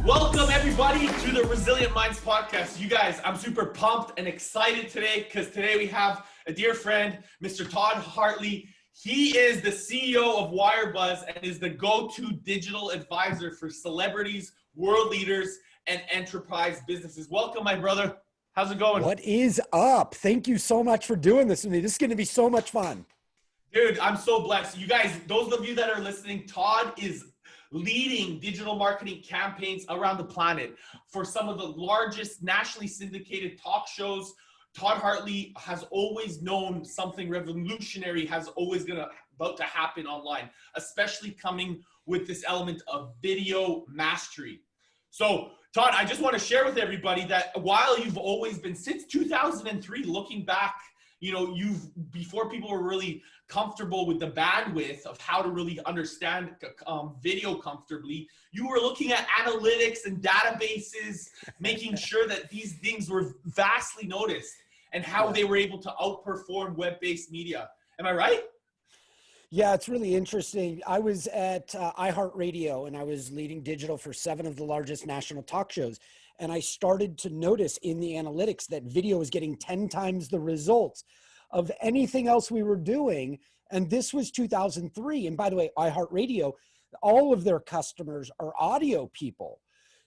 Welcome everybody to the Resilient Minds podcast. You guys, I'm super pumped and excited today because today we have a dear friend, Mr. Todd Hartley. He is the CEO of WireBuzz and is the go-to digital advisor for celebrities, world leaders, and enterprise businesses. Welcome, my brother. How's it going? What is up? Thank you so much for doing this with me. This is going to be so much fun. Dude, I'm so blessed. You guys, those of you that are listening, Todd is leading digital marketing campaigns around the planet for some of the largest nationally syndicated talk shows. Todd Hartley has always known something revolutionary about to happen online, especially coming with this element of video mastery. So Todd, I just want to share with everybody that while you've always been, since 2003, looking back, before people were really comfortable with the bandwidth of how to really understand video comfortably, you were looking at analytics and databases, making sure that these things were vastly noticed and how they were able to outperform web-based media. Am I right? Yeah, it's really interesting. I was at iHeartRadio and I was leading digital for 7 of the largest national talk shows. And I started to notice in the analytics that video was getting 10 times the results of anything else we were doing. And this was 2003. And by the way, iHeartRadio, all of their customers are audio people.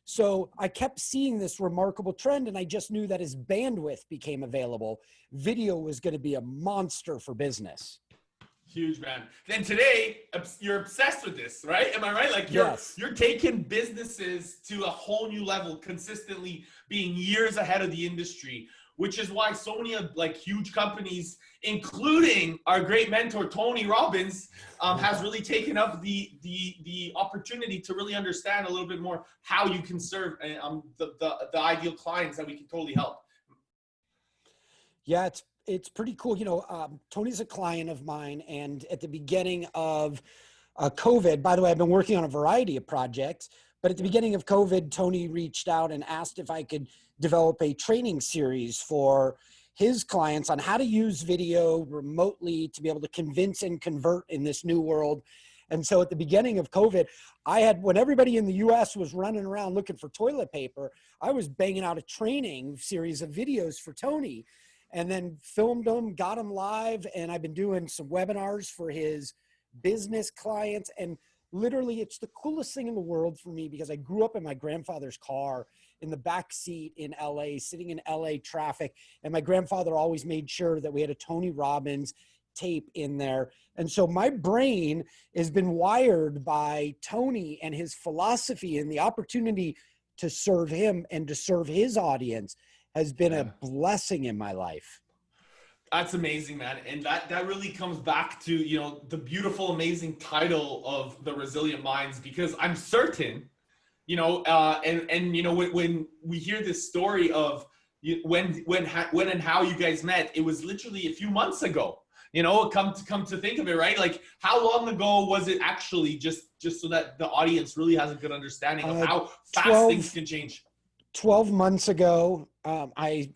So I kept seeing this remarkable trend and I just knew that as bandwidth became available, video was going to be a monster for business. Huge, man. Then today, you're obsessed with this, right? Am I right? Like you're taking businesses to a whole new level, consistently being years ahead of the industry, which is why so many of huge companies, including our great mentor, Tony Robbins, has really taken up the opportunity to really understand a little bit more how you can serve the ideal clients that we can totally help. Yeah, it's pretty cool. Tony's a client of mine, and at the beginning of COVID, by the way, I've been working on a variety of projects, but at the beginning of COVID, Tony reached out and asked if I could develop a training series for his clients on how to use video remotely to be able to convince and convert in this new world. And so at the beginning of COVID, when everybody in the US was running around looking for toilet paper, I was banging out a training series of videos for Tony. And then filmed them, got them live, and I've been doing some webinars for his business clients. And literally, it's the coolest thing in the world for me because I grew up in my grandfather's car in the back seat in LA, sitting in LA traffic. And my grandfather always made sure that we had a Tony Robbins tape in there. And so my brain has been wired by Tony and his philosophy and the opportunity to serve him and to serve his audience has been a blessing in my life. That's amazing, man. And that really comes back to, the beautiful, amazing title of the Resilient Minds, because I'm certain, when we hear this story of when and how you guys met, it was literally a few months ago, come to think of it, right? Like how long ago was it actually, just so that the audience really has a good understanding of how fast things can change? 12 months ago, I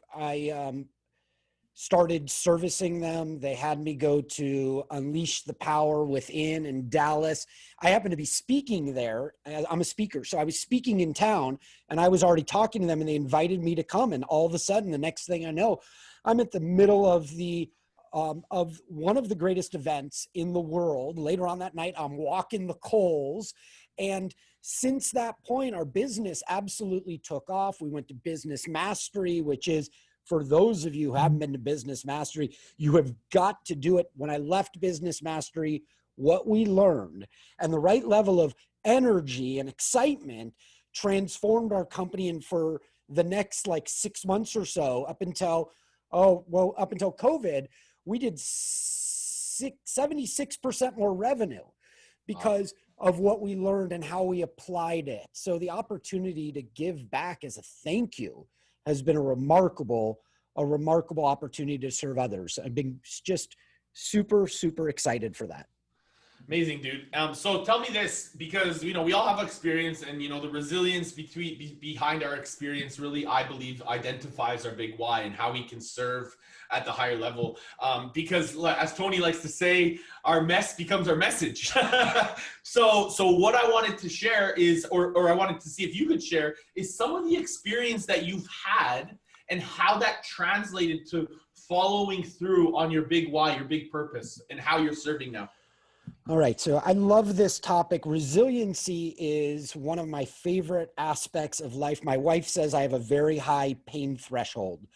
started servicing them. They had me go to Unleash the Power Within in Dallas. I happened to be speaking there. I'm a speaker. So I was speaking in town and I was already talking to them and they invited me to come. And all of a sudden, the next thing I know, I'm at the middle of of one of the greatest events in the world. Later on that night, I'm walking the coals. And since that point, our business absolutely took off. We went to Business Mastery, which is, for those of you who haven't been to Business Mastery, you have got to do it. When I left Business Mastery, what we learned and the right level of energy and excitement transformed our company. And for the next 6 months or so, up until COVID, we did 76% more revenue because of what we learned and how we applied it. So the opportunity to give back as a thank you has been a remarkable opportunity to serve others. I've been just super, super excited for that. Amazing, dude. So tell me this, because we all have experience, and the resilience behind our experience really, I believe, identifies our big why and how we can serve at the higher level. Because as Tony likes to say, our mess becomes our message. So what I wanted to share is, or I wanted to see if you could share, is some of the experience that you've had and how that translated to following through on your big why, your big purpose, and how you're serving now. All right. So I love this topic. Resiliency is one of my favorite aspects of life. My wife says I have a very high pain threshold.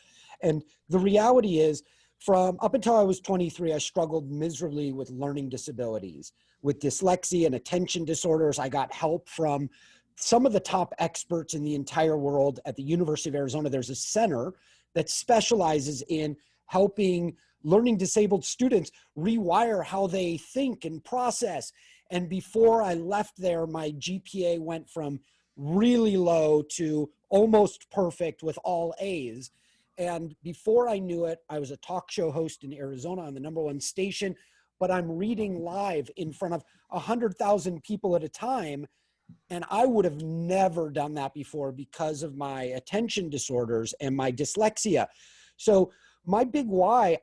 And the reality is, from up until I was 23, I struggled miserably with learning disabilities, with dyslexia and attention disorders. I got help from some of the top experts in the entire world. At the University of Arizona, there's a center that specializes in helping learning disabled students rewire how they think and process. And before I left there, my GPA went from really low to almost perfect with all A's. And before I knew it, I was a talk show host in Arizona on the #1 station, but I'm reading live in front of 100,000 people at a time. And I would have never done that before because of my attention disorders and my dyslexia. So my big why,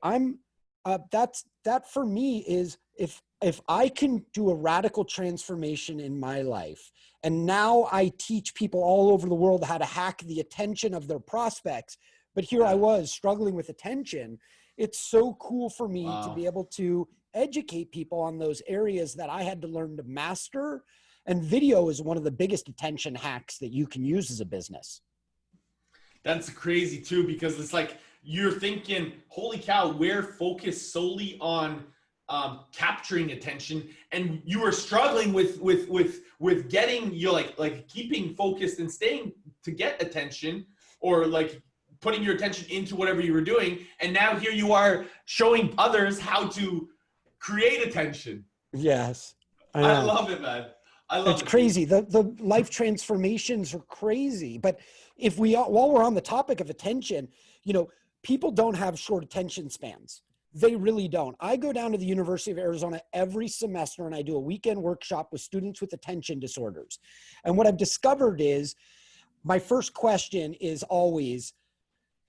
that for me is, if I can do a radical transformation in my life, and now I teach people all over the world how to hack the attention of their prospects, but here I was struggling with attention. It's so cool for me to be able to educate people on those areas that I had to learn to master. And video is one of the biggest attention hacks that you can use as a business. That's crazy too, because it's like, you're thinking, holy cow, we're focused solely on capturing attention, and you were struggling with getting, like keeping focused and staying to get attention, or like putting your attention into whatever you were doing. And now here you are showing others how to create attention. Yes. I love it, man. I love it. It's crazy. The life transformations are crazy. But while we're on the topic of attention, people don't have short attention spans. They really don't. I go down to the University of Arizona every semester and I do a weekend workshop with students with attention disorders. And what I've discovered is, my first question is always,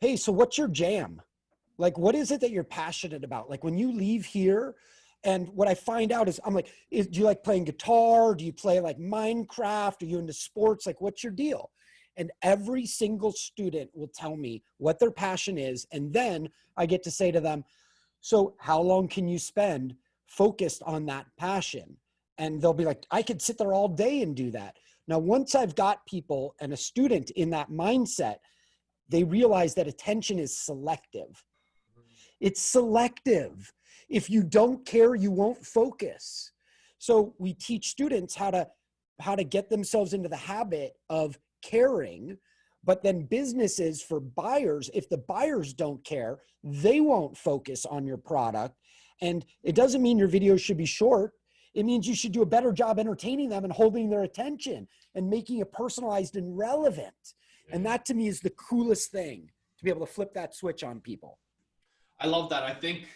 hey, so what's your jam? Like, what is it that you're passionate about? Like, when you leave here, and what I find out is, I'm like, do you like playing guitar? Do you play like Minecraft? Are you into sports? Like, what's your deal? And every single student will tell me what their passion is. And then I get to say to them, so how long can you spend focused on that passion? And they'll be like, I could sit there all day and do that. Now, once I've got people and a student in that mindset, they realize that attention is selective. It's selective. If you don't care, you won't focus. So we teach students how to get themselves into the habit of caring, but then businesses, for buyers, if the buyers don't care, they won't focus on your product. And it doesn't mean your videos should be short. It means you should do a better job entertaining them and holding their attention and making it personalized and relevant. And that to me is the coolest thing, to be able to flip that switch on people. I love that. I think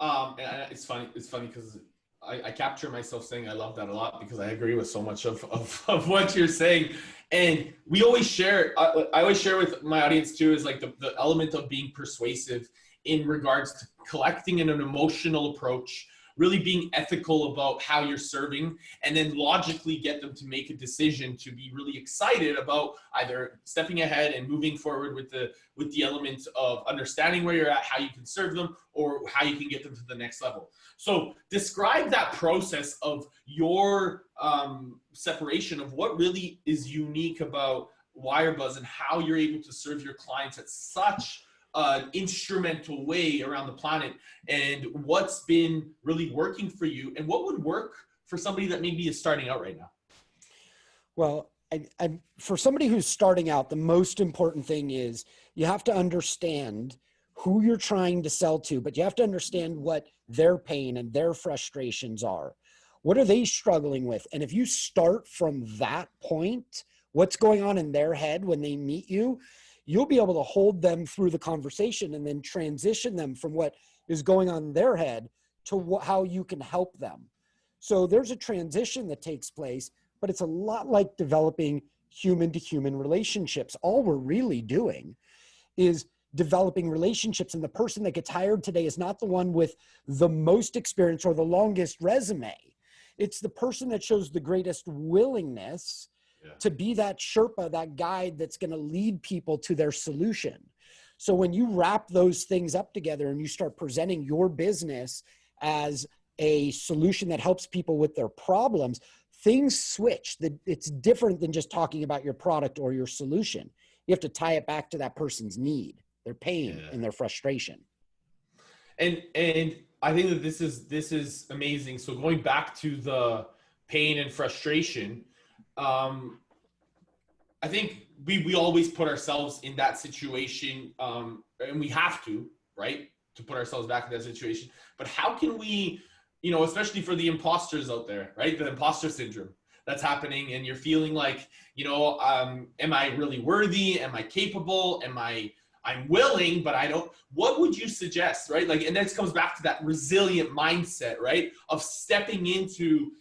and it's funny because I capture myself saying I love that a lot, because I agree with so much of what you're saying. And we always share, I always share with my audience too, is like the element of being persuasive in regards to collecting an emotional approach, really being ethical about how you're serving, and then logically get them to make a decision to be really excited about either stepping ahead and moving forward with the element of understanding where you're at, how you can serve them, or how you can get them to the next level. So describe that process of your separation of what really is unique about WireBuzz and how you're able to serve your clients at such instrumental way around the planet, and what's been really working for you, and what would work for somebody that maybe is starting out right now. Well, for somebody who's starting out, the most important thing is you have to understand who you're trying to sell to, but you have to understand what their pain and their frustrations are. What are they struggling with? And if you start from that point, what's going on in their head when they meet you, you'll be able to hold them through the conversation and then transition them from what is going on in their head to how you can help them. So there's a transition that takes place, but it's a lot like developing human to human relationships. All we're really doing is developing relationships. And the person that gets hired today is not the one with the most experience or the longest resume. It's the person that shows the greatest willingness to be that Sherpa, that guide that's going to lead people to their solution. So when you wrap those things up together and you start presenting your business as a solution that helps people with their problems, things switch. It's different than just talking about your product or your solution. You have to tie it back to that person's need, their pain, and their frustration. And I think that this is amazing. So going back to the pain and frustration, I think we always put ourselves in that situation, and we have to, right, to put ourselves back in that situation. But how can we, especially for the imposters out there, right, the imposter syndrome that's happening, and you're feeling like, am I really worthy? Am I capable? I'm willing, but I don't. What would you suggest, right? Like, and this comes back to that resilient mindset, right, of stepping into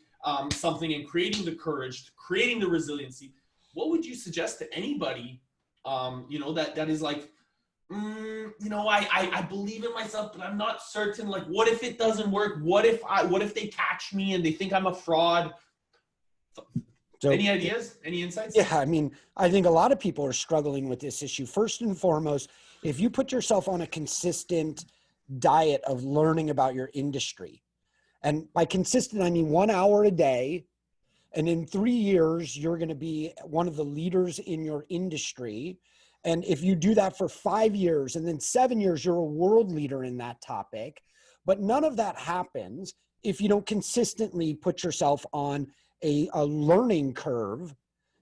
something and creating the courage, creating the resiliency. What would you suggest to anybody, that is like, I believe in myself, but I'm not certain. Like, what if it doesn't work? What if they catch me and they think I'm a fraud? So, any ideas? Any insights? Yeah, I mean, I think a lot of people are struggling with this issue. First and foremost, if you put yourself on a consistent diet of learning about your industry, and by consistent, I mean 1 hour a day, and in 3 years, you're going to be one of the leaders in your industry. And if you do that for 5 years and then 7 years, you're a world leader in that topic. But none of that happens if you don't consistently put yourself on a learning curve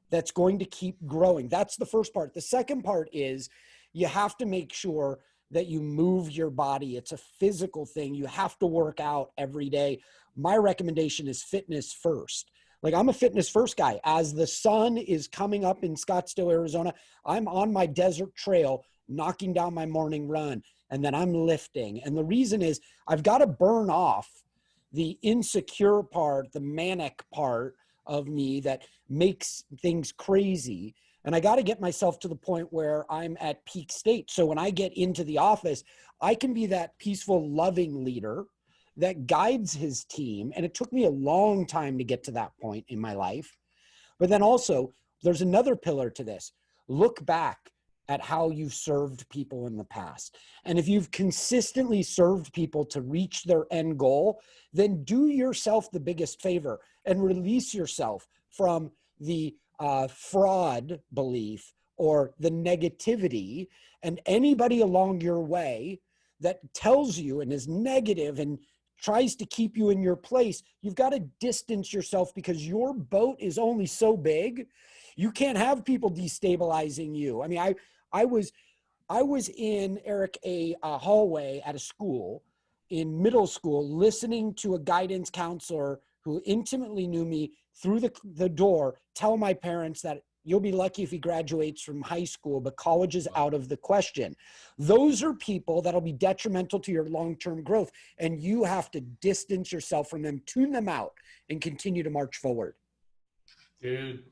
that's going to keep growing. That's the first part. The second part is you have to make sure that you move your body. It's a physical thing. You have to work out every day. My recommendation is fitness first. Like, I'm a fitness first guy. As the sun is coming up in Scottsdale, Arizona, I'm on my desert trail, knocking down my morning run, and then I'm lifting. And the reason is I've got to burn off the insecure part, the manic part of me that makes things crazy. And I got to get myself to the point where I'm at peak state. So when I get into the office, I can be that peaceful, loving leader that guides his team. And it took me a long time to get to that point in my life. But then also, there's another pillar to this. Look back at how you've served people in the past. And if you've consistently served people to reach their end goal, then do yourself the biggest favor and release yourself from the fraud belief or the negativity, and anybody along your way that tells you and is negative and tries to keep you in your place. You've got to distance yourself, because your boat is only so big. You can't have people destabilizing you. I mean, I was in, Eric, a hallway at a school in middle school, listening to a guidance counselor who intimately knew me through the door tell my parents that you'll be lucky if he graduates from high school, but college is out of the question. Those are people that'll be detrimental to your long-term growth, and you have to distance yourself from them, tune them out, and continue to march forward. Dude,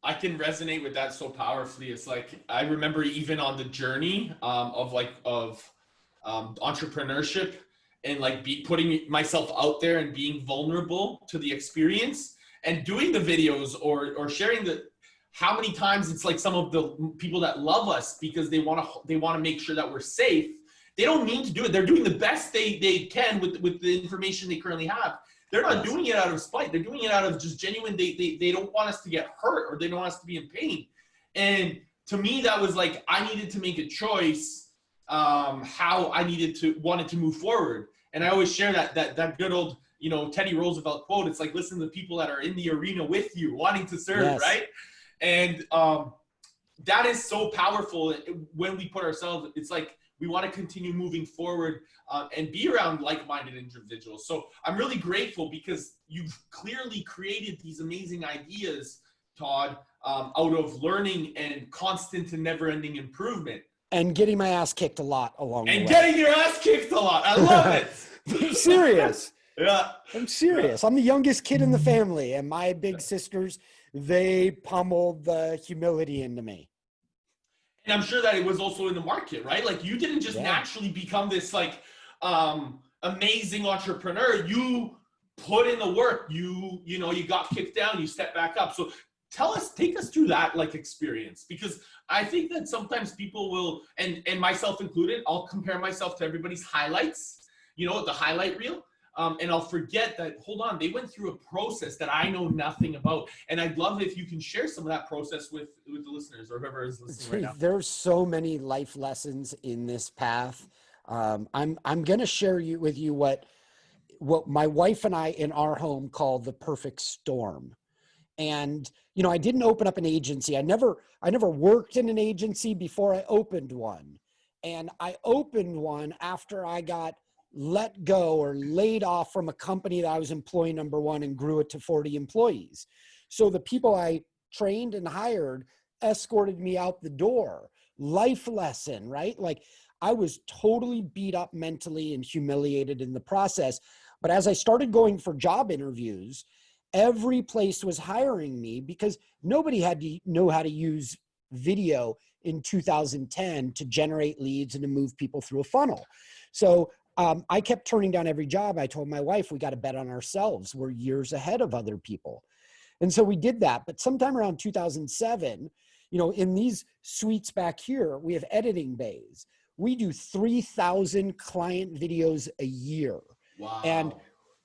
I can resonate with that so powerfully. It's like, I remember even on the journey of entrepreneurship, and like putting myself out there and being vulnerable to the experience and doing the videos or sharing how many times it's like some of the people that love us because they want to make sure that we're safe. They don't mean to do it. They're doing the best they can with the information they currently have. They're not doing it out of spite. They're doing it out of just genuine. They don't want us to get hurt, or they don't want us to be in pain. And to me, that was like, I needed to make a choice how I wanted to move forward. And I always share that good old, Teddy Roosevelt quote. It's like, listen to the people that are in the arena with you, wanting to serve, yes. Right? And that is so powerful when we put ourselves, it's like we want to continue moving forward and be around like-minded individuals. So I'm really grateful because you've clearly created these amazing ideas, Todd, out of learning and constant and never-ending improvement. And getting my ass kicked a lot along the way. And getting your ass kicked a lot. I love it. Serious. Yeah. I'm serious. I'm the youngest kid in the family, and my big sisters, they pummeled the humility into me. And I'm sure that it was also in the market, right? Like you didn't just Yeah. naturally become this like amazing entrepreneur. You put in the work. You know, you got kicked down, you stepped back up. So take us through that like experience, because I think that sometimes people will, and myself included, I'll compare myself to everybody's highlights, you know, the highlight reel. And I'll forget that, hold on, they went through a process that I know nothing about. And I'd love if you can share some of that process with the listeners or whoever is listening right now. There's so many life lessons in this path. I'm going to share with you what my wife and I in our home call the perfect storm. And, you know, I didn't open up an agency. I never worked in an agency before I opened one. And I opened one after I got let go or laid off from a company that I was employee number one and grew it to 40 employees. So the people I trained and hired escorted me out the door. Life lesson, right? Like I was totally beat up mentally and humiliated in the process. But as I started going for job interviews, every place was hiring me because nobody had to know how to use video in 2010 to generate leads and to move people through a funnel. So I kept turning down every job. I told my wife, we got to bet on ourselves. We're years ahead of other people. And so we did that. But sometime around 2007, you know, in these suites back here, we have editing bays. We do 3,000 client videos a year. Wow. And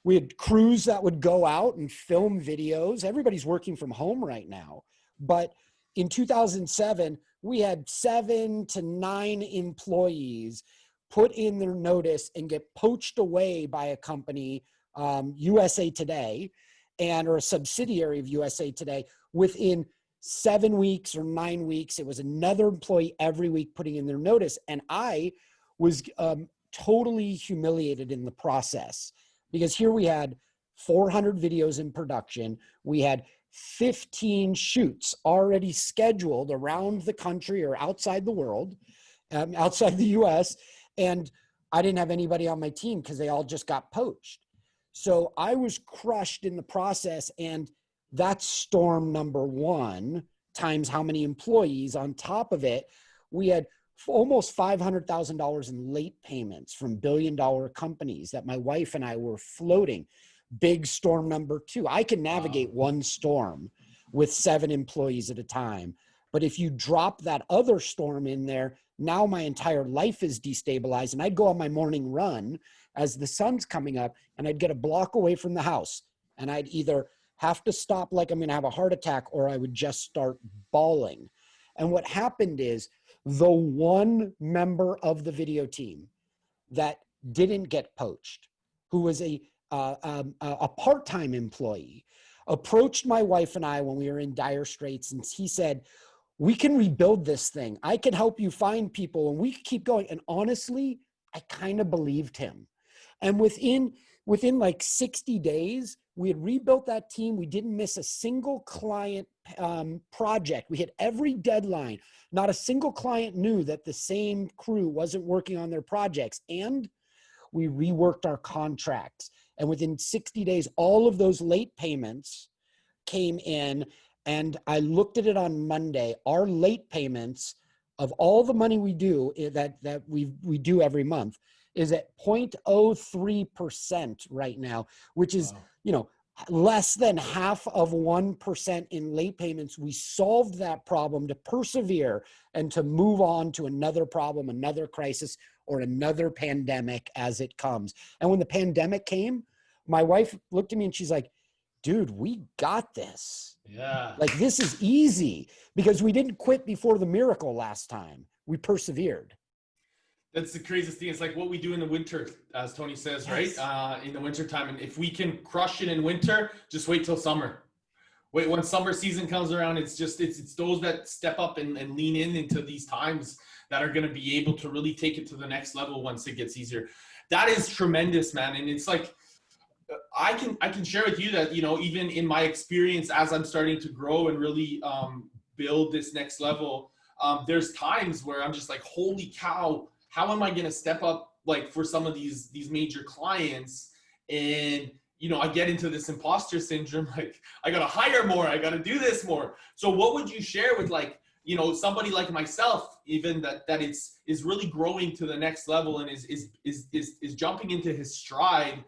we had crews that would go out and film videos. Everybody's working from home right now. But in 2007, we had 7 to 9 employees put in their notice and get poached away by a company, USA Today, or a subsidiary of USA Today within 7 weeks or 9 weeks. It was another employee every week putting in their notice. And I was totally humiliated in the process because here we had 400 videos in production. We had 15 shoots already scheduled around the country or outside the world, outside the US. And I didn't have anybody on my team because they all just got poached. So I was crushed in the process. And that's storm number one times how many employees. On top of it, we had almost $500,000 in late payments from billion-dollar companies that my wife and I were floating. Big storm number two. I can navigate one storm with 7 employees at a time. But if you drop that other storm in there, now my entire life is destabilized. And I'd go on my morning run as the sun's coming up and I'd get a block away from the house. And I'd either have to stop like I'm going to have a heart attack or I would just start bawling. And what happened is the one member of the video team that didn't get poached, who was a part-time employee, approached my wife and I when we were in dire straits. And he said, we can rebuild this thing. I can help you find people and we can keep going. And honestly, I kind of believed him. And within like 60 days, we had rebuilt that team. We didn't miss a single client project. We hit every deadline. Not a single client knew that the same crew wasn't working on their projects. And we reworked our contracts. And within 60 days, all of those late payments came in. And I looked at it on Monday. Our late payments of all the money we do that we do every month is at 0.03% right now, which is, you know, less than half of 1% in late payments. We solved that problem to persevere and to move on to another problem, another crisis, or another pandemic as it comes. And when the pandemic came, my wife looked at me and she's like, dude, we got this. Yeah. Like, this is easy because we didn't quit before the miracle last time. We persevered. That's the craziest thing. It's like what we do in the winter, as Tony says, yes. Right? In the winter time. And if we can crush it in winter, just wait till summer. Wait, when summer season comes around, it's those that step up and lean into these times that are going to be able to really take it to the next level once it gets easier. That is tremendous, man. And it's like, I can share with you that, you know, even in my experience, as I'm starting to grow and really build this next level, there's times where I'm just like, holy cow, how am I going to step up like for some of these major clients and I get into this imposter syndrome, like I got to hire more, I got to do this more. So what would you share with like, somebody like myself, even that is really growing to the next level and is jumping into his stride,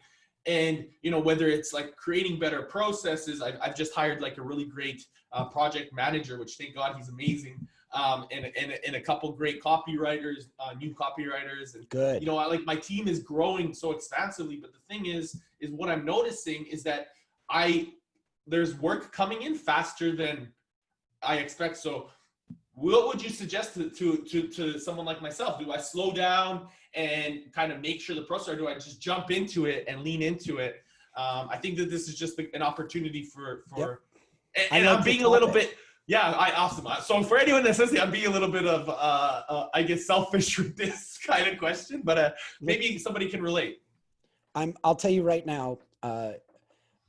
and whether it's like creating better processes. I've just hired like a really great project manager, which thank God he's amazing, and a couple great copywriters, new copywriters, and good. like my team is growing so expansively. But the thing is what I'm noticing is that there's work coming in faster than I expect. So what would you suggest to someone like myself? Do I slow down and kind of make sure the process, or do I just jump into it and lean into it? I think that this is just an opportunity for Yep. and I'm being a little bit, awesome. So for anyone that says that, I'm being a little bit of, I guess, selfish with this kind of question, but maybe somebody can relate. I'll tell you right now,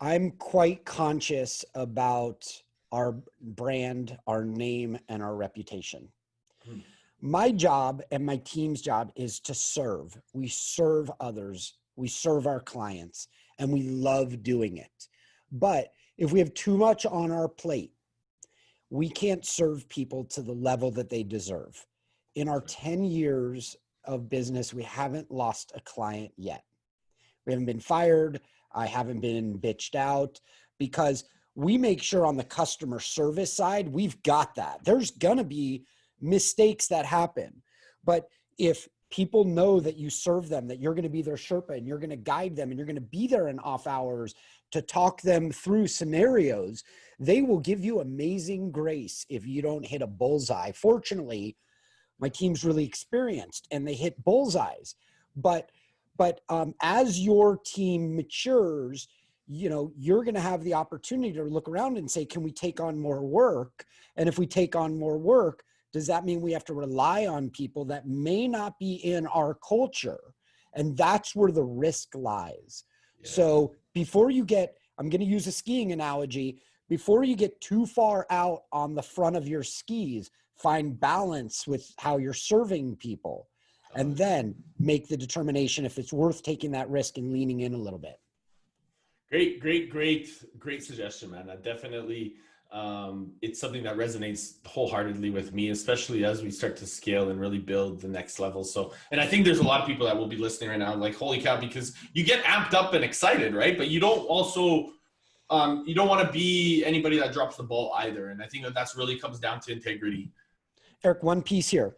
I'm quite conscious about our brand, our name, and our reputation. My job and my team's job is to serve. We serve others. We serve our clients, and we love doing it. But if we have too much on our plate, we can't serve people to the level that they deserve. In our 10 years of business, we haven't lost a client yet. We haven't been fired. I haven't been bitched out, because we make sure on the customer service side, we've got that. There's going to be mistakes that happen. But if people know that you serve them, that you're going to be their Sherpa and you're going to guide them and you're going to be there in off hours to talk them through scenarios, they will give you amazing grace if you don't hit a bullseye. Fortunately, my team's really experienced and they hit bullseyes. But as your team matures, you're going to have the opportunity to look around and say, can we take on more work? And if we take on more work, does that mean we have to rely on people that may not be in our culture? And that's where the risk lies. Yeah. So before you I'm going to use a skiing analogy, before you get too far out on the front of your skis, find balance with how you're serving people, and then make the determination if it's worth taking that risk and leaning in a little bit. Great suggestion, man. That definitely, it's something that resonates wholeheartedly with me, especially as we start to scale and really build the next level. So, and I think there's a lot of people that will be listening right now, like, holy cow, because you get amped up and excited, right? But you don't also, you don't want to be anybody that drops the ball either. And I think that's really comes down to integrity. Eric, one piece here.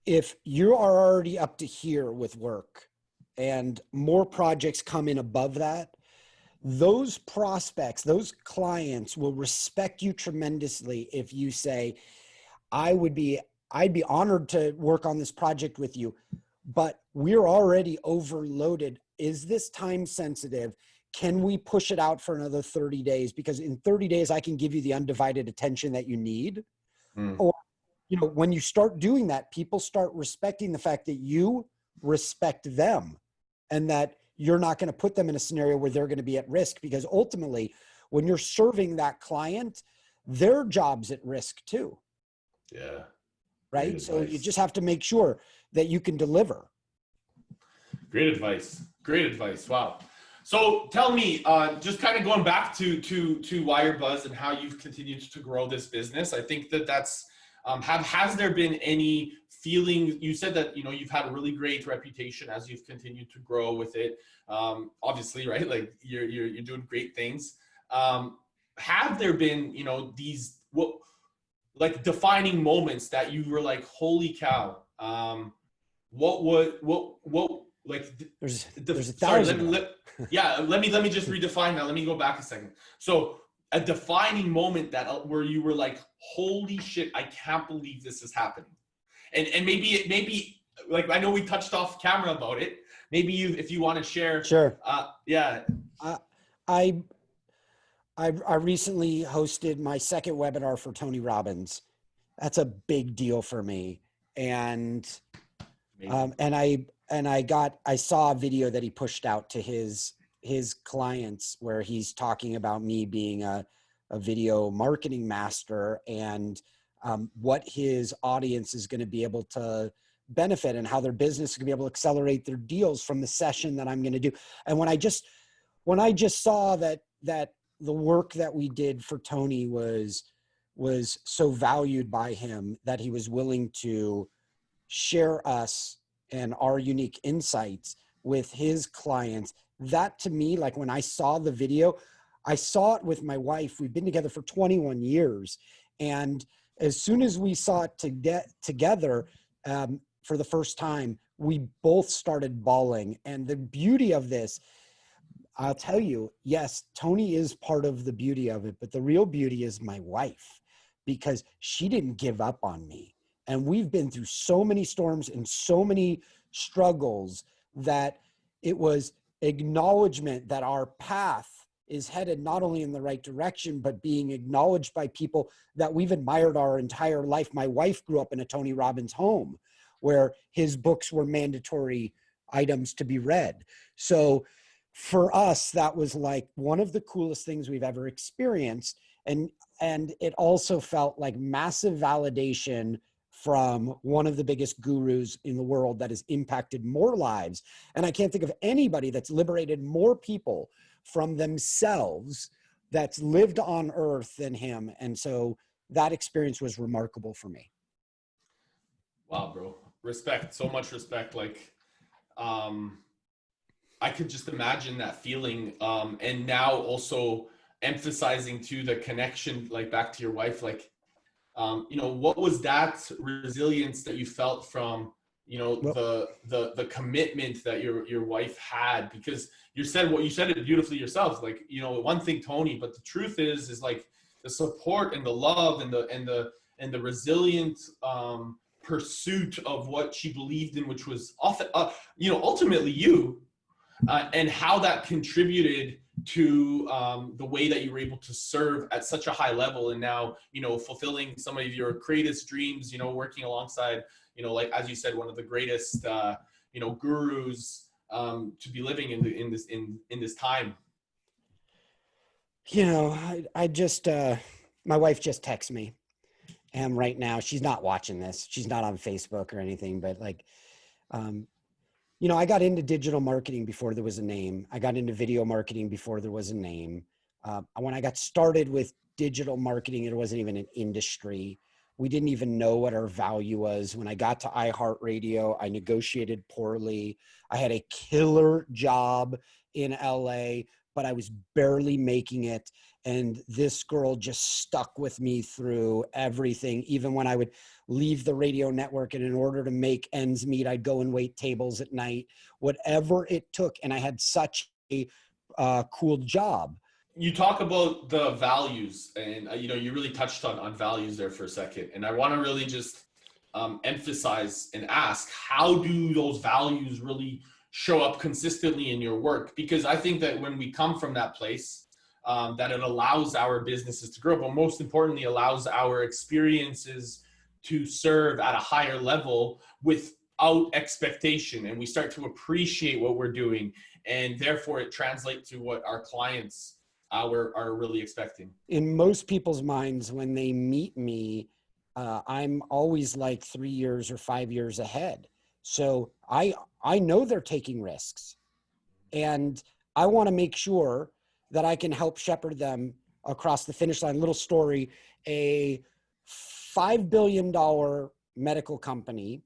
If you are already up to here with work and more projects come in above that, those prospects, those clients will respect you tremendously if you say, I'd be honored to work on this project with you, but we're already overloaded. Is this time sensitive? Can we push it out for another 30 days? Because in 30 days, I can give you the undivided attention that you need. Or, when you start doing that, people start respecting the fact that you respect them and that you're not going to put them in a scenario where they're going to be at risk, because ultimately when you're serving that client, their job's at risk too. Yeah. Right. So you just have to make sure that you can deliver. Great advice. Wow. So tell me, just kind of going back to WireBuzz and how you've continued to grow this business. I think that's, has there been any feeling? You said that, you've had a really great reputation as you've continued to grow with it. Obviously, right? Like you're doing great things. Have there been, these, like defining moments that you were like, holy cow, like there's 1,000. Let me just redefine that. Let me go back a second. So a defining moment where you were like, holy shit, I can't believe this is happening. And maybe like, I know we touched off camera about it. Maybe if you want to share. Sure. Yeah. I recently hosted my second webinar for Tony Robbins. That's a big deal for me. And I saw a video that he pushed out to his clients where he's talking about me being a video marketing master and what his audience is going to be able to benefit and how their business is going to be able to accelerate their deals from the session that I'm going to do. And when when I just saw that the work that we did for Tony was so valued by him that he was willing to share us and our unique insights with his clients, that to me, like when I saw the video, I saw it with my wife. We've been together for 21 years. And as soon as we saw it to get together for the first time, we both started bawling. And the beauty of this, I'll tell you, yes, Tony is part of the beauty of it, but the real beauty is my wife, because she didn't give up on me. And we've been through so many storms and so many struggles that it was acknowledgement that our path is headed not only in the right direction, but being acknowledged by people that we've admired our entire life. My wife grew up in a Tony Robbins home where his books were mandatory items to be read. So for us, that was like one of the coolest things we've ever experienced. And it also felt like massive validation from one of the biggest gurus in the world that has impacted more lives. And I can't think of anybody that's liberated more people from themselves that's lived on earth than him. And so that experience was remarkable for me. Wow, bro. Respect, so much respect. Like, I could just imagine that feeling. And now also emphasizing to the connection, like back to your wife, like, what was that resilience that you felt from, the commitment that your wife had? Because you said it beautifully yourself, like, one thing, Tony, but the truth is like the support and the love and the resilient pursuit of what she believed in, which was often, ultimately you, and how that contributed to the way that you were able to serve at such a high level, and now fulfilling some of your greatest dreams, working alongside like, as you said, one of the greatest gurus to be living in this time. I just my wife just texted me, and right now she's not watching this, she's not on Facebook or anything, but like I got into digital marketing before there was a name. I got into video marketing before there was a name. When I got started with digital marketing, it wasn't even an industry. We didn't even know what our value was. When I got to iHeartRadio, I negotiated poorly. I had a killer job in LA, but I was barely making it. And this girl just stuck with me through everything, even when I would leave the radio network, and in order to make ends meet, I'd go and wait tables at night, whatever it took. And I had such a cool job. You talk about the values, and you really touched on values there for a second. And I want to really just emphasize and ask, how do those values really show up consistently in your work? Because I think that when we come from that place, that it allows our businesses to grow, but most importantly, allows our experiences to serve at a higher level without expectation. And we start to appreciate what we're doing. And therefore it translates to what our clients are really expecting. In most people's minds, when they meet me, I'm always like 3 years or 5 years ahead. So I know they're taking risks, and I want to make sure that I can help shepherd them across the finish line. Little story, a $5 billion medical company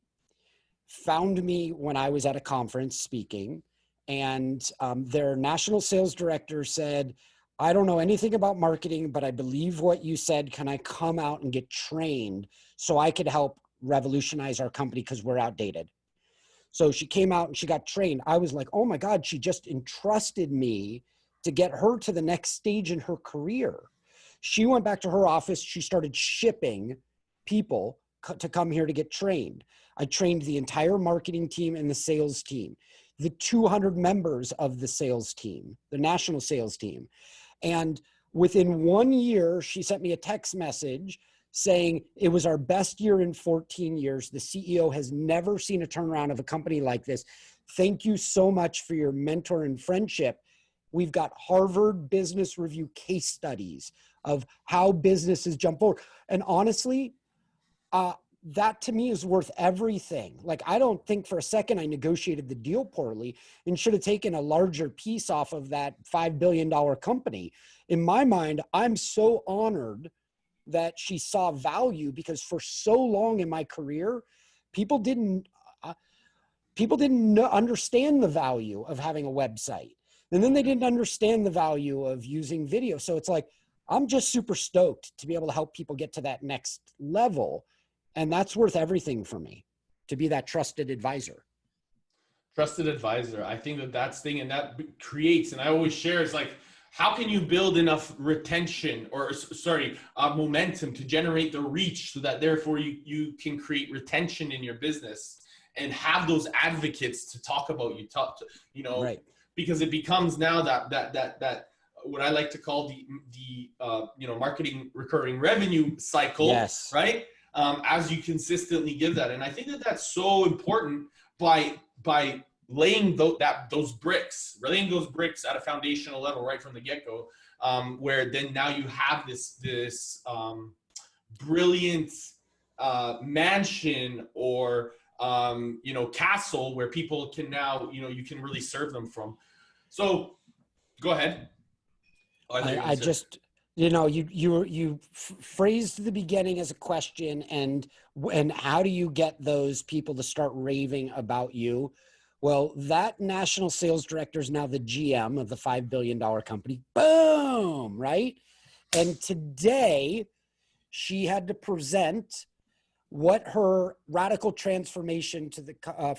found me when I was at a conference speaking, and their national sales director said, I don't know anything about marketing, but I believe what you said. Can I come out and get trained so I could help revolutionize our company because we're outdated? So she came out and she got trained. I was like, oh my God, she just entrusted me to get her to the next stage in her career. She went back to her office. She started shipping people to come here to get trained. I trained the entire marketing team and the sales team, the 200 members of the sales team, the national sales team. And within 1 year, she sent me a text message saying it was our best year in 14 years. The CEO has never seen a turnaround of a company like this. Thank you so much for your mentor and friendship. We've got Harvard Business Review case studies of how businesses jump forward. And honestly, that to me is worth everything. Like, I don't think for a second I negotiated the deal poorly and should have taken a larger piece off of that $5 billion company. In my mind, I'm so honored that she saw value, because for so long in my career, people didn't understand the value of having a website. And then they didn't understand the value of using video. So it's like, I'm just super stoked to be able to help people get to that next level. And that's worth everything for me, to be that trusted advisor. Trusted advisor. I think that that's thing, and that creates, and I always share, it's like, how can you build enough retention or momentum to generate the reach so that therefore you can create retention in your business and have those advocates to talk about you, Right. Because it becomes now that what I like to call the marketing recurring revenue cycle, Yes. right? As you consistently give that. And I think that that's so important by laying those bricks at a foundational level right from the get-go, where then now you have this brilliant mansion or castle where people can now, you can really serve them from. So go ahead. I just, you phrased the beginning as a question, and how do you get those people to start raving about you? Well, that national sales director is now the GM of the $5 billion company. Boom, right? And today she had to present what her radical transformation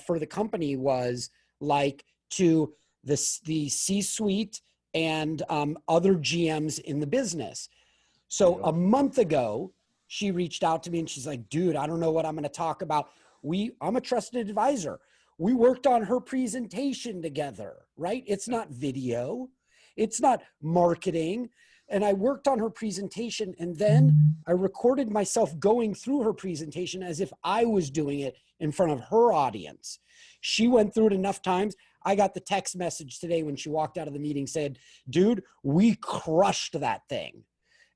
for the company was like to the C-suite and other GMs in the business. So a month ago, she reached out to me and she's like, dude, I don't know what I'm going to talk about. I'm a trusted advisor. We worked on her presentation together, right? It's not video. It's not marketing. And I worked on her presentation, and then I recorded myself going through her presentation as if I was doing it in front of her audience. She went through it enough times. I got the text message today when she walked out of the meeting, said, dude, we crushed that thing.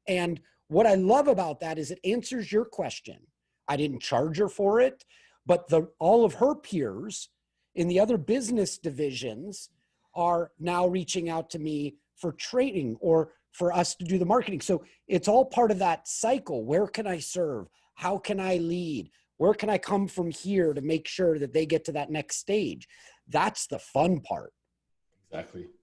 And what I love about that is it answers your question. I didn't charge her for it, but all of her peers in the other business divisions are now reaching out to me for training or for us to do the marketing. So it's all part of that cycle. Where can I serve? How can I lead? Where can I come from here to make sure that they get to that next stage? That's the fun part.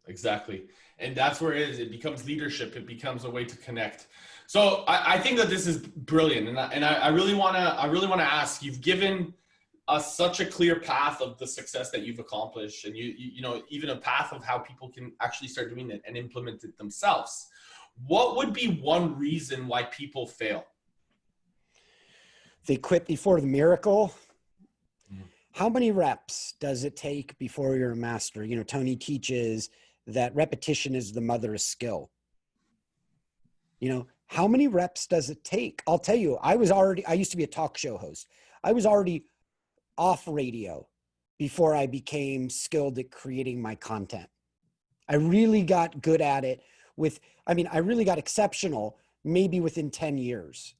Exactly. And that's where it is. It becomes leadership. It becomes a way to connect. So I think that this is brilliant. And I really want to ask, you've given us such a clear path of the success that you've accomplished, and you know, even a path of how people can actually start doing it and implement it themselves. What would be one reason why people fail? They quit before the miracle. How many reps does it take before you're a master? You know, Tony teaches that repetition is the mother of skill. You know, how many reps does it take? I'll tell you, I used to be a talk show host. I was already off radio before I became skilled at creating my content. I really got good at it I really got exceptional maybe within 10 years.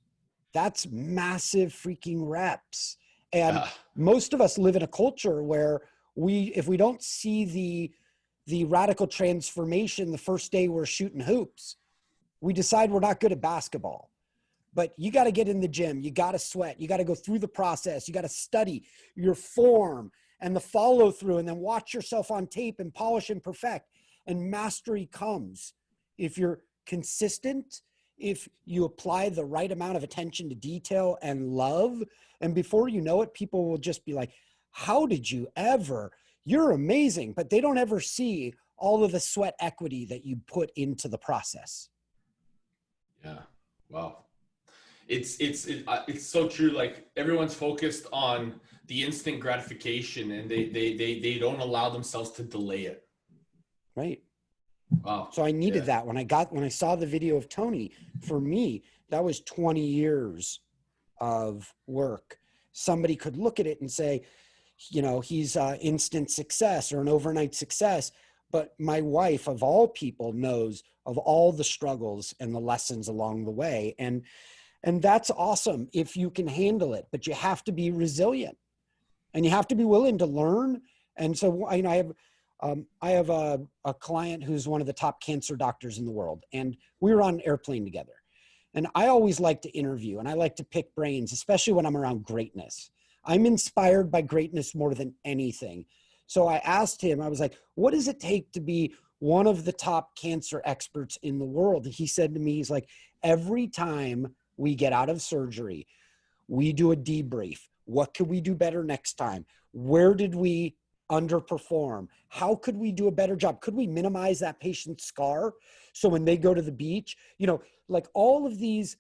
That's massive freaking reps. And most of us live in a culture where if we don't see the radical transformation the first day we're shooting hoops, we decide we're not good at basketball. But you got to get in the gym. You got to sweat. You got to go through the process. You got to study your form and the follow through, and then watch yourself on tape and polish and perfect. And mastery comes if you're consistent, if you apply the right amount of attention to detail and love. And before you know it, people will just be like, how did you ever? You're amazing. But they don't ever see all of the sweat equity that you put into the process. Yeah. Wow. It's so true. Like, everyone's focused on the instant gratification, and they don't allow themselves to delay it. Right. Wow. So I needed that when I saw the video of Tony. For me, that was 20 years of work. Somebody could look at it and say, you know, he's instant success or an overnight success. But my wife, of all people, knows of all the struggles and the lessons along the way. And And that's awesome if you can handle it, but you have to be resilient and you have to be willing to learn. And so I have a client who's one of the top cancer doctors in the world, and we were on an airplane together. And I always like to interview and I like to pick brains, especially when I'm around greatness. I'm inspired by greatness more than anything. So I asked him, I was like, what does it take to be one of the top cancer experts in the world? And he said to me, he's like, every time we get out of surgery, we do a debrief. What could we do better next time? Where did we underperform? How could we do a better job? Could we minimize that patient's scar so when they go to the beach, like all of these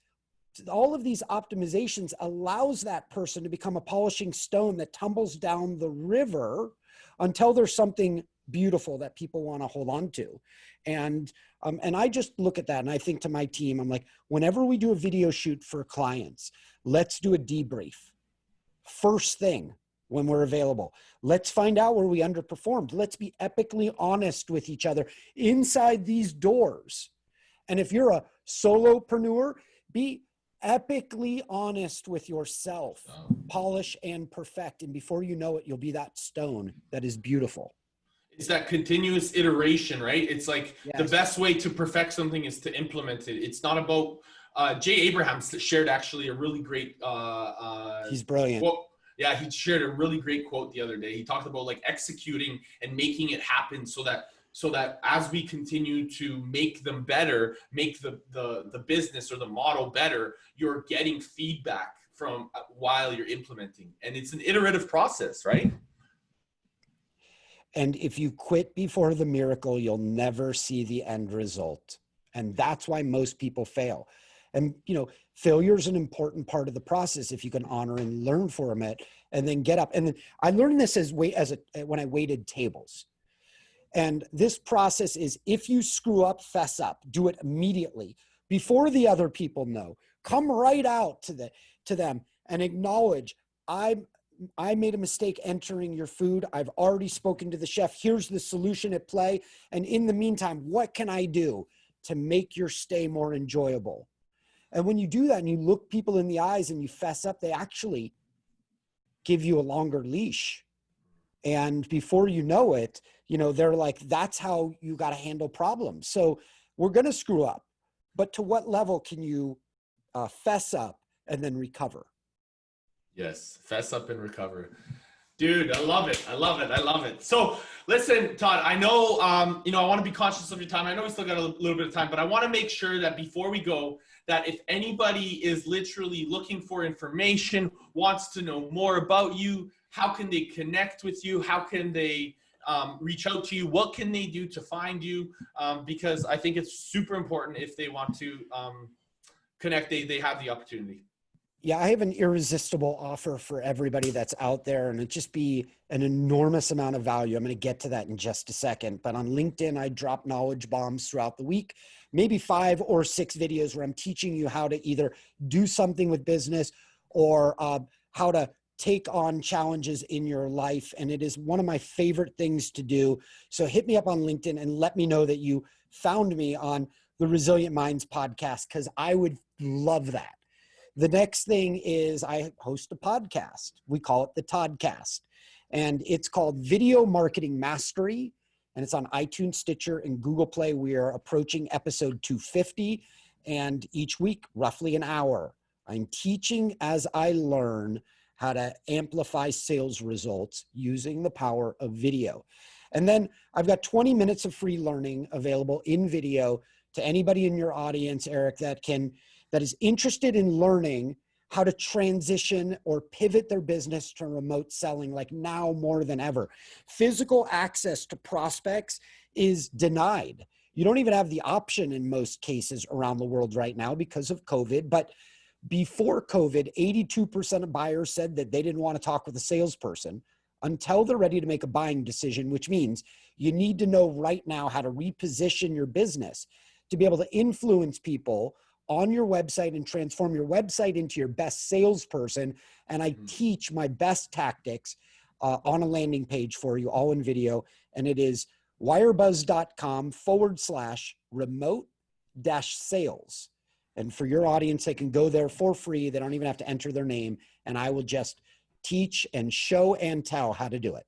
optimizations allows that person to become a polishing stone that tumbles down the river until there's something beautiful that people want to hold on to. And I just look at that and I think to my team, I'm like, whenever we do a video shoot for clients, let's do a debrief first thing when we're available. Let's find out where we underperformed. Let's be epically honest with each other inside these doors. And if you're a solopreneur, be epically honest with yourself, polish and perfect. And before you know it, you'll be that stone that is beautiful. It's that continuous iteration, right? It's like yes. The best way to perfect something is to implement it. It's not about, Jay Abraham shared actually a really great, he's brilliant. Quote. Yeah, he shared a really great quote the other day. He talked about like executing and making it happen so that as we continue to make them better, make the business or the model better, you're getting feedback from while you're implementing. And it's an iterative process, right? And if you quit before the miracle, you'll never see the end result. And that's why most people fail. And, failure is an important part of the process if you can honor and learn from it and then get up. And then I learned this when I waited tables. And this process is, if you screw up, fess up, do it immediately before the other people know. Come right out to them and acknowledge, I made a mistake entering your food. I've already spoken to the chef. Here's the solution at play. And in the meantime, what can I do to make your stay more enjoyable? And when you do that and you look people in the eyes and you fess up, they actually give you a longer leash. And before you know it, they're like, that's how you got to handle problems. So we're going to screw up, but to what level can you fess up and then recover? Yes, fess up and recover. Dude, I love it. I love it. I love it. So listen, Todd, I know, I want to be conscious of your time. I know we still got a little bit of time, but I want to make sure that before we go, that if anybody is literally looking for information, wants to know more about you, how can they connect with you? How can they reach out to you? What can they do to find you? Because I think it's super important if they want to connect, they have the opportunity. Yeah, I have an irresistible offer for everybody that's out there, and it'd just be an enormous amount of value. I'm going to get to that in just a second. But on LinkedIn, I drop knowledge bombs throughout the week, maybe 5 or 6 videos where I'm teaching you how to either do something with business or how to take on challenges in your life. And it is one of my favorite things to do. So hit me up on LinkedIn and let me know that you found me on the Resilient Minds podcast, because I would love that. The next thing is I host a podcast. We call it the Toddcast, and it's called Video Marketing Mastery, and it's on iTunes, Stitcher, and Google Play. We are approaching episode 250, and each week, roughly an hour, I'm teaching as I learn how to amplify sales results using the power of video. And then I've got 20 minutes of free learning available in video to anybody in your audience, Eric, that is interested in learning how to transition or pivot their business to remote selling, like now more than ever. Physical access to prospects is denied. You don't even have the option in most cases around the world right now because of COVID. But before COVID, 82% of buyers said that they didn't want to talk with a salesperson until they're ready to make a buying decision, which means you need to know right now how to reposition your business to be able to influence people on your website and transform your website into your best salesperson. And I teach my best tactics on a landing page for you, all in video. And it is wirebuzz.com/remote-sales. And for your audience, they can go there for free. They don't even have to enter their name. And I will just teach and show and tell how to do it.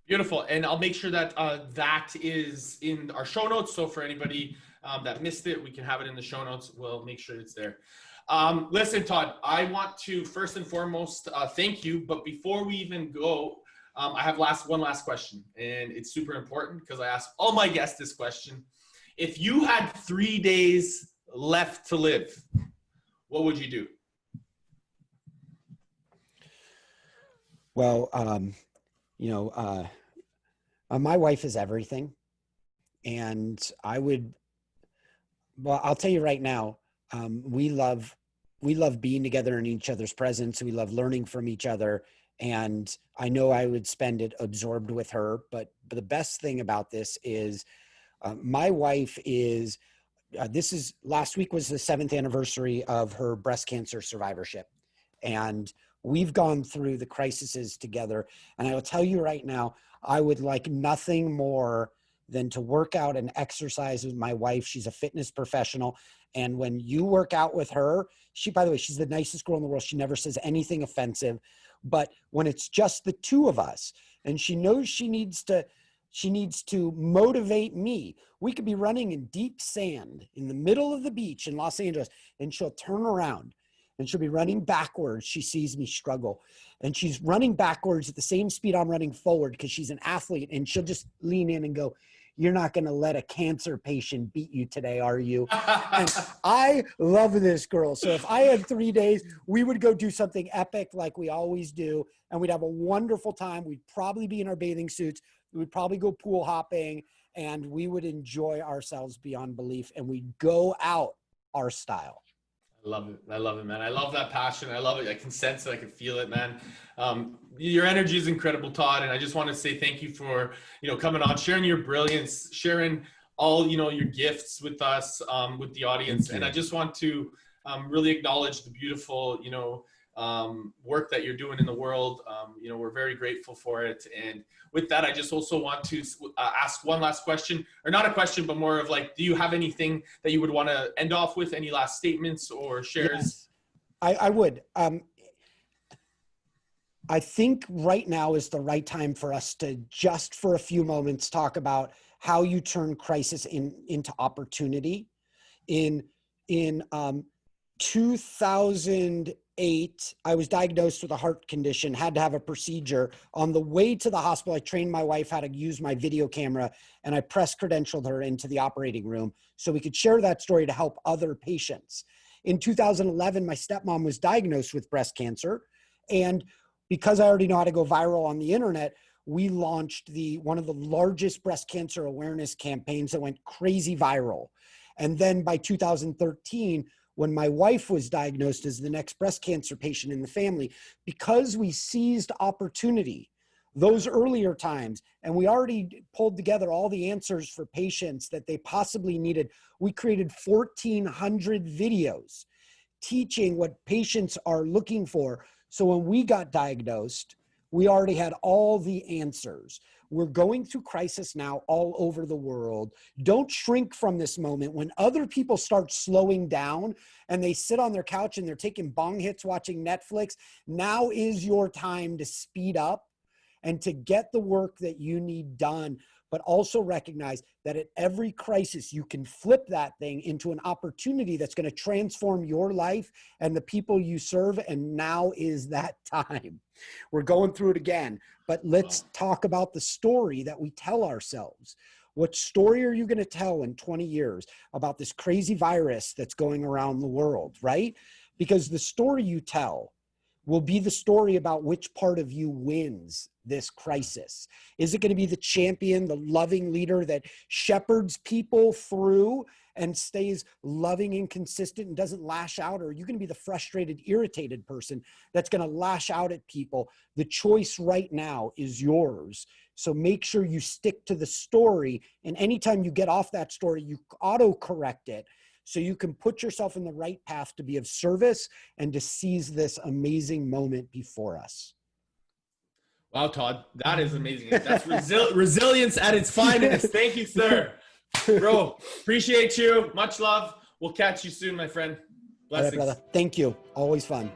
Beautiful. And I'll make sure that that is in our show notes. So for anybody that missed it, we can have it in the show notes. We'll make sure it's there. Listen, Todd, I want to first and foremost thank you. But before we even go, I have one last question. And it's super important because I ask all my guests this question. If you had 3 days left to live, what would you do? Well, my wife is everything. And I'll tell you right now, we love being together in each other's presence. We love learning from each other. And I know I would spend it absorbed with her, but the best thing about this is my wife is, last week was the 7th anniversary of her breast cancer survivorship. And we've gone through the crises together. And I will tell you right now, I would like nothing more than to work out and exercise with my wife. She's a fitness professional. And when you work out with her, by the way, she's the nicest girl in the world. She never says anything offensive. But when it's just the two of us, and she knows she needs to motivate me. We could be running in deep sand in the middle of the beach in Los Angeles, and she'll turn around and she'll be running backwards. She sees me struggle, and she's running backwards at the same speed I'm running forward because she's an athlete, and she'll just lean in and go, "You're not going to let a cancer patient beat you today, are you?" And I love this girl. So if I had 3 days, we would go do something epic like we always do, and we'd have a wonderful time. We'd probably be in our bathing suits. We would probably go pool hopping, and we would enjoy ourselves beyond belief, and we'd go out our style. I love it, man. I love that passion. I love it. I can sense it. I can feel it, man. Your energy is incredible, Todd. And I just want to say thank you for, coming on, sharing your brilliance, sharing all, your gifts with us, with the audience. And I just want to really acknowledge the beautiful, work that you're doing in the world. We're very grateful for it. And with that, I just also want to ask one last question, or not a question, but more of like, do you have anything that you would want to end off with? Any last statements or shares? Yes, I would. I think right now is the right time for us to just for a few moments talk about how you turn crisis into opportunity. In 2008, I was diagnosed with a heart condition, had to have a procedure. On the way to the hospital, I trained my wife how to use my video camera, and I press credentialed her into the operating room so we could share that story to help other patients. In 2011, my stepmom was diagnosed with breast cancer. And because I already know how to go viral on the internet, we launched one of the largest breast cancer awareness campaigns that went crazy viral. And then by 2013, when my wife was diagnosed as the next breast cancer patient in the family, because we seized opportunity those earlier times, and we already pulled together all the answers for patients that they possibly needed, we created 1,400 videos teaching what patients are looking for. So when we got diagnosed, we already had all the answers. We're going through crisis now all over the world. Don't shrink from this moment. When other people start slowing down and they sit on their couch and they're taking bong hits watching Netflix, now is your time to speed up and to get the work that you need done. But also recognize that at every crisis, you can flip that thing into an opportunity that's going to transform your life and the people you serve. And now is that time. We're going through it again, but let's talk about the story that we tell ourselves. What story are you going to tell in 20 years about this crazy virus that's going around the world, right? Because the story you tell will be the story about which part of you wins this crisis. Is it going to be the champion, the loving leader that shepherds people through and stays loving and consistent and doesn't lash out? Or are you going to be the frustrated, irritated person that's going to lash out at people? The choice right now is yours. So make sure you stick to the story. And anytime you get off that story, you auto-correct it, so you can put yourself in the right path to be of service and to seize this amazing moment before us. Wow, Todd, that is amazing. That's resilience at its finest. Thank you, sir. Bro, appreciate you. Much love. We'll catch you soon, my friend. Blessings. brother. Thank you. Always fun.